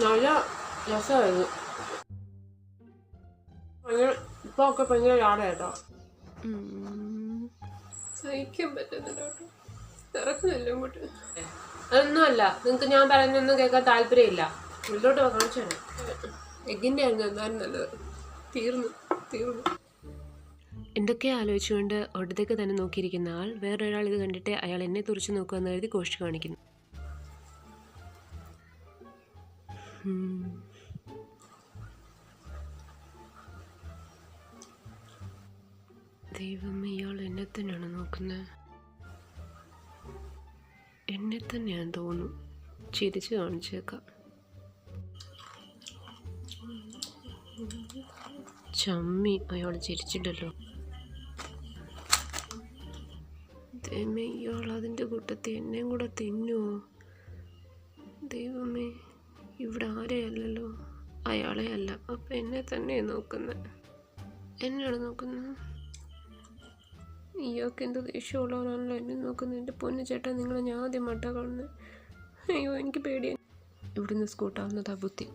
നല്ല രസമായിരുന്നു. ഭയങ്കര ഇപ്പൊ ഒക്കെ ഭയങ്കര യാട കേട്ടോ. സഹിക്കാൻ പറ്റുന്നില്ല കേട്ടോ, ഇറക്കുന്നില്ല ഇങ്ങോട്ട്. അതൊന്നുമല്ല, നിങ്ങൾക്ക് ഞാൻ പറയുന്നൊന്നും കേൾക്കാൻ താല്പര്യമില്ല. ഉള്ളിലോട്ട് കാണിച്ചാണ്. എഗ്ഗിൻ്റെ ആയിരുന്നു എന്തായാലും നല്ലത്. തീർന്നു. എന്തൊക്കെ ആലോചിച്ചുകൊണ്ട് ഒടുത്തേക്ക് തന്നെ നോക്കിയിരിക്കുന്ന ആൾ വേറൊരാൾ ഇത് കണ്ടിട്ട് അയാൾ എന്നെ തുറച്ചു നോക്കുമെന്ന് കരുതി കോഷ്ടി കാണിക്കുന്നു. ദൈവമേ, ഇയാൾ എന്നെ തന്നെയാണ് നോക്കുന്നത്. എന്നെ തന്നെയാന്ന് തോന്നുന്നു. ചിരിച്ച് കാണിച്ചേക്കാം. ചമ്മി, അയാൾ ചിരിച്ചിട്ടല്ലോ. ദൈവമേ, ഇയാൾ അതിൻ്റെ കൂട്ടത്തിൽ എന്നെയും കൂടെ തിന്നുമോ? ദൈവമേ, ഇവിടെ ആരെയല്ലല്ലോ, അയാളെ അല്ല. അപ്പം എന്നെ തന്നെയാണ് നോക്കുന്നത്. എന്നെയാണ് നോക്കുന്നത്. ഇയാൾക്ക് എന്ത് ദേഷ്യമുള്ളവരാണല്ലോ എന്നെ നോക്കുന്നത്. എൻ്റെ പൊന്നു ചേട്ടാ, നിങ്ങളെ ഞാൻ ആദ്യം മട്ട കാണുന്നത്. അയ്യോ, എനിക്ക് പേടിയാണ്. ഇവിടുന്ന് സ്കൂട്ടാവുന്നതാ ബുദ്ധി.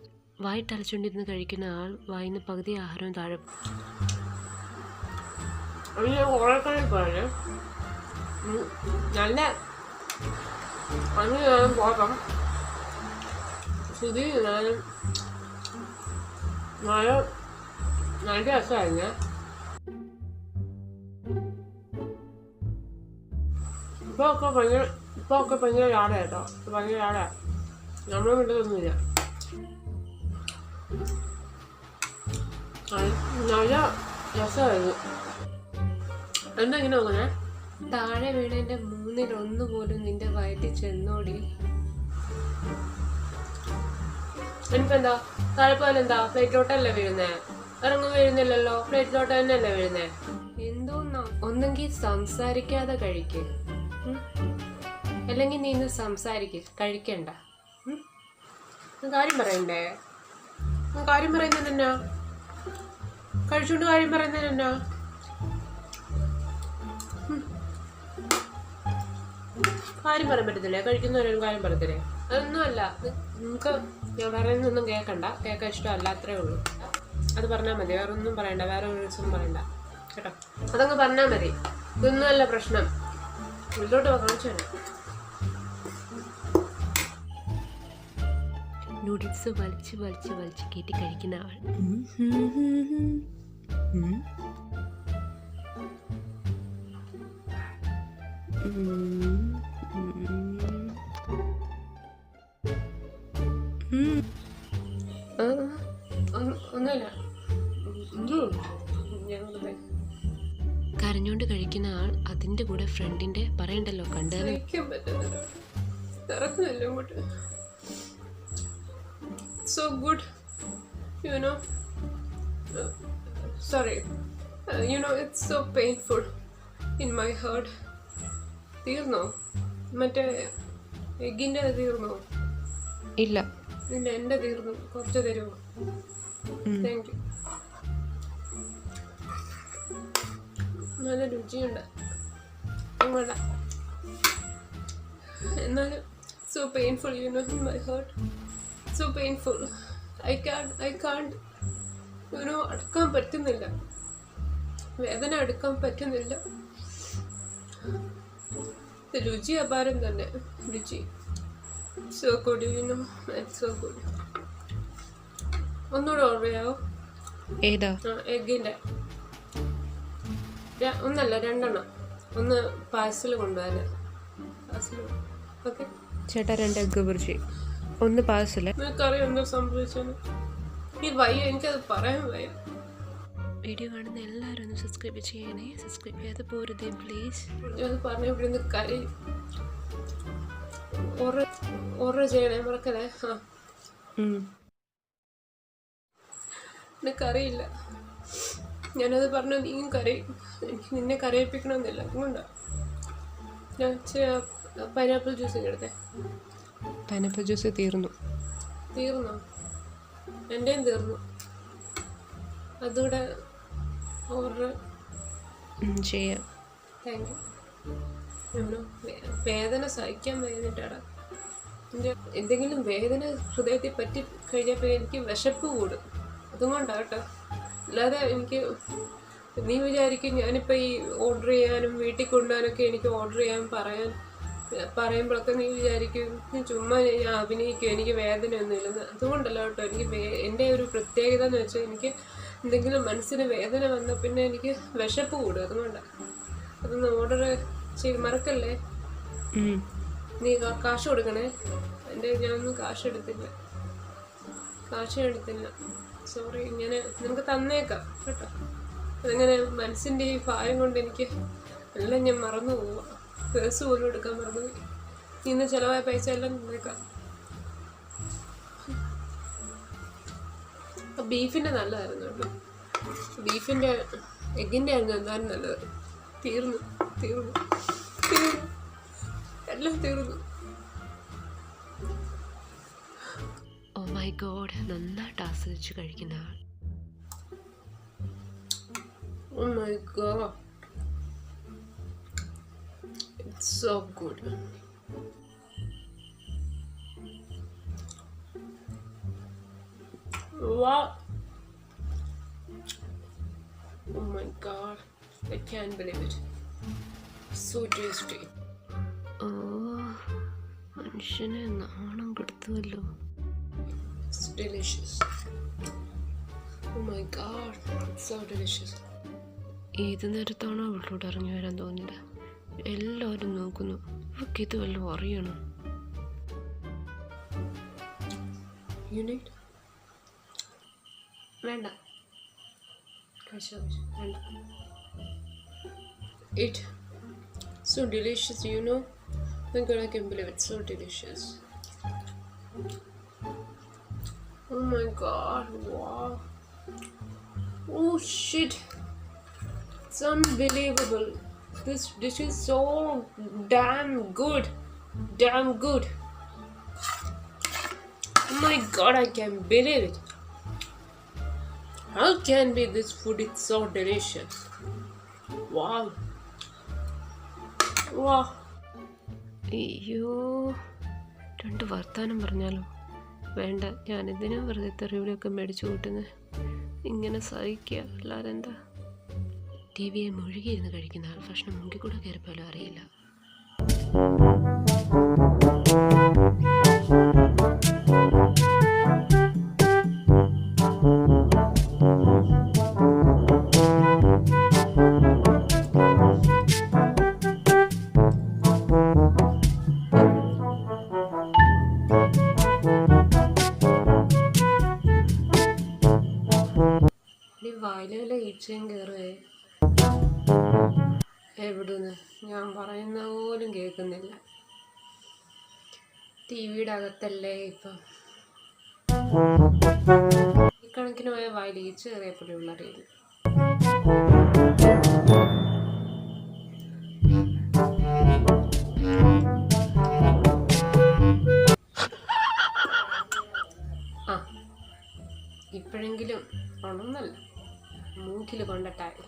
വായിട്ടലച്ചുകൊണ്ടിരുന്ന് കഴിക്കുന്ന ആൾ വായിന്ന് പകുതി ആഹാരവും താഴെ. നല്ല പോകാം. ശരി, നല്ല രസമായിരുന്നു. ഇപ്പൊ ഒക്കെ ഭയങ്കര യാട കേട്ടോ. ഭയങ്കര യാട. നമ്മളെ വീട്ടിലൊന്നുമില്ല. നല്ല രസമായിരുന്നു. എന്താ ഇങ്ങനെ നോക്കുന്നേ? താഴെ വീണതിൻ്റെ 1/3 പോലും നിന്റെ വയറ്റിൽ ചെന്നോടി. എനിക്കെന്താ താഴെ പോലെ എന്താ പ്ലേറ്റിലോട്ടല്ലേ വീഴുന്നേ? ഇറങ്ങും വീഴുന്നില്ലല്ലോ, പ്ലേറ്റിലോട്ട് തന്നെയല്ലേ വീഴുന്നേ. എന്തോന്നാ? ഒന്നെങ്കിൽ സംസാരിക്കാതെ കഴിക്ക്, അല്ലെങ്കിൽ നീ ഇന്ന് കഴിക്കണ്ട. കാര്യം പറയണ്ടേ? കാര്യം പറയുന്നതിനെന്നാ? കഴിച്ചുകൊണ്ട് കാര്യം പറയുന്നതിനെന്നാ? കാര്യം പറയാൻ പറ്റത്തില്ലേ? കഴിക്കുന്നവരും കാര്യം പറയത്തില്ലേ? അതൊന്നുമല്ല. നിങ്ങൾക്ക് ഞാൻ പറയുന്നൊന്നും കേൾക്കാൻ ഇഷ്ടമല്ല, അത്രേ ഉള്ളൂ. അത് പറഞ്ഞാൽ മതി, വേറെ ഒന്നും പറയണ്ട, വേറെ ഒരു ദിവസം പറയണ്ട കേട്ടോ. അതങ്ങ് പറഞ്ഞാൽ മതി. ഇതൊന്നുമല്ല പ്രശ്നം. ഉള്ളിലോട്ട് കാണിച്ചാണ്. നൂഡിൽസ് വലിച്ച് കയറ്റി കഴിക്കുന്ന ആൾ. ഒന്നുമില്ല. കരഞ്ഞോണ്ട് കഴിക്കുന്ന ആൾ അതിൻ്റെ കൂടെ ഫ്രണ്ടിൻ്റെ പറയണ്ടല്ലോ കണ്ടാലും ഇറക്കുന്നില്ല ഇങ്ങോട്ട്. So good, you know. Sorry, it's so painful in my heart. തീർന്നോ? മറ്റേ എഗ്ഗിൻ്റെ തീർന്നോ? ഇല്ല, എൻ്റെ തീർന്നു. കുറച്ച് തരുമോ? Thank you. നല്ല രുചിയുണ്ട്. വേണ്ട, എന്നാലും so painful, in my heart. So painful. I can't അടുക്കാൻ പറ്റുന്നില്ല. വേദന അടുക്കാൻ പറ്റുന്നില്ല. രുചി അപാരം തന്നെ. രുചി so good, it's so good. ഒന്നുകൂടെ ഓർഡർ ചെയ്യാവോ? ഏതാ? എഗ്ഗിൻ്റെ ഒന്നല്ല, 2 എണ്ണം. ഒന്ന് പാഴ്സൽ കൊണ്ടുപോകാൻ. ഓക്കെ ചേട്ടാ, 2 എഗ്ഗ് ബുർജി, 1 പാഴ്സൽ. നിനക്കറിയാം എന്താ സംഭവിച്ചത്? ഈ വയ്യ, എനിക്കത് പറയാൻ വയ്യ. വീഡിയോ കാണുന്ന എല്ലാവരും ഒന്ന് സബ്സ്ക്രൈബ് ചെയ്യണേ. സബ്സ്ക്രൈബ് ചെയ്യാതെ പോരുതേ പ്ലീസ്. അത് പറഞ്ഞ ഇവിടെ നിന്ന് കരയും. ഓർഡർ ചെയ്യണേ, മറക്കല്ലേ. എനിക്കറിയില്ല, ഞാനത് പറഞ്ഞു നീയും കരയും. എനിക്ക് നിന്നെ കരയിപ്പിക്കണമെന്നില്ല, അതുകൊണ്ടാണ്. ഞാൻ പൈനാപ്പിൾ ജ്യൂസ് എടുത്തേ. പൈനാപ്പിൾ ജ്യൂസ് തീർന്നോ? എൻ്റെയും തീർന്നു. അതുകൂടെ ഓർഡർ ചെയ്യാം. Thank you. വേദന സഹിക്കാൻ വേണ്ടിയിട്ടാടാ. എന്തെങ്കിലും വേദന ഹൃദയത്തിൽ പറ്റി കഴിഞ്ഞപ്പോൾ എനിക്ക് വിശപ്പ് കൂടും. അതുകൊണ്ടാണ് കേട്ടോ. അല്ലാതെ എനിക്ക് നീ വിചാരിക്കും ഞാനിപ്പോൾ ഈ ഓർഡർ ചെയ്യാനും വീട്ടിൽ കൊണ്ടുപോകാനൊക്കെ എനിക്ക് ഓർഡർ ചെയ്യാൻ പറയുമ്പോഴൊക്കെ നീ വിചാരിക്കും ചുമ്മാ ഞാൻ അഭിനയിക്കും, എനിക്ക് വേദനയൊന്നുമില്ലെന്ന്. അതുകൊണ്ടല്ല കേട്ടോ. എനിക്ക് എൻ്റെ ഒരു പ്രത്യേകത എന്ന് വെച്ചാൽ എനിക്ക് എന്തെങ്കിലും മനസ്സിന് വേദന വന്നാൽ പിന്നെ എനിക്ക് വിശപ്പ് കൂടും. അതുകൊണ്ടാണ്. അതൊന്ന് ഓർഡർ മറക്കല്ലേ. നീ കാശ് കൊടുക്കണേ. ഞാനൊന്നും കാശ് എടുത്തില്ല. സോറി. ഞാൻ നിനക്ക് തന്നേക്കാം കേട്ടോ. അതങ്ങനെ മനസ്സിൻ്റെ ഈ ഭാരം കൊണ്ട് എനിക്ക് എല്ലാം ഞാൻ മറന്നു പോവാം. പേഴ്സ് പോലും എടുക്കാൻ മറന്നുപോയി. ഇന്ന് ചിലവായ പൈസ എല്ലാം തന്നേക്കാം. ബീഫിൻ്റെ നല്ലതായിരുന്നു കേട്ടോ. ബീഫിൻ്റെ എഗ്ഗിൻ്റെ ആയിരുന്നു എന്തായാലും നല്ലത്. തീർന്നു എല്ലാം തീർന്നു. ഓ മൈ ഗോഡ്, നന്നായിട്ട് ആസ്വദിച്ച് കഴിക്കുന്ന ആൾ. Oh my god, it's so good. Wow. Oh my god, I can't believe it. So tasty. ഓ, മനുഷ്യനെ നാണം കെടുത്തുവല്ലോ. It's delicious. Oh my god, it's so delicious. ഏത് നേരത്താണോ അവളോട് ഇറങ്ങി വരാൻ തോന്നില്ല. എല്ലാവരും നോക്കുന്നു. അവൾക്ക് ഇത് വല്ലതും അറിയണം. വേണ്ട. വേണ്ട. It so delicious, you know. My god, I can't believe it's so delicious. Oh my god, wow. Oh shit. It's unbelievable. This dish is so damn good. Oh my god, I can't believe it. How can be this food? It's so delicious. Wow. അയ്യോ, രണ്ട് വർത്താനം പറഞ്ഞാലോ? വേണ്ട, ഞാനിതിനാ വെറുതെ തെറിവിളിയൊക്കെ മേടിച്ചു കൂട്ടുന്നത്. ഇങ്ങനെ സഹിക്കുക അല്ലാതെ എന്താ. ടി വിയെ മുഴുകിയിരുന്ന് കഴിക്കുന്ന ആൾ ഭക്ഷണം മുങ്കിക്കൂടെ കയറിപ്പോലും അറിയില്ല. വായിലെ ഈച്ചയും കയറുവേ. എവിടുന്ന്? ഞാൻ പറയുന്ന പോലും കേൾക്കുന്നില്ല. ടി വിയുടെ അകത്തല്ലേ ഇപ്പം. ഈ കണക്കിന് പോയ വായിൽ ഈച്ച കയറിയപ്പോഴും ഉള്ളറിയില്ല. ഇപ്പോഴെങ്കിലും ഉണന്നല്ല, മൂക്കിൽ കൊണ്ടിട്ടായി.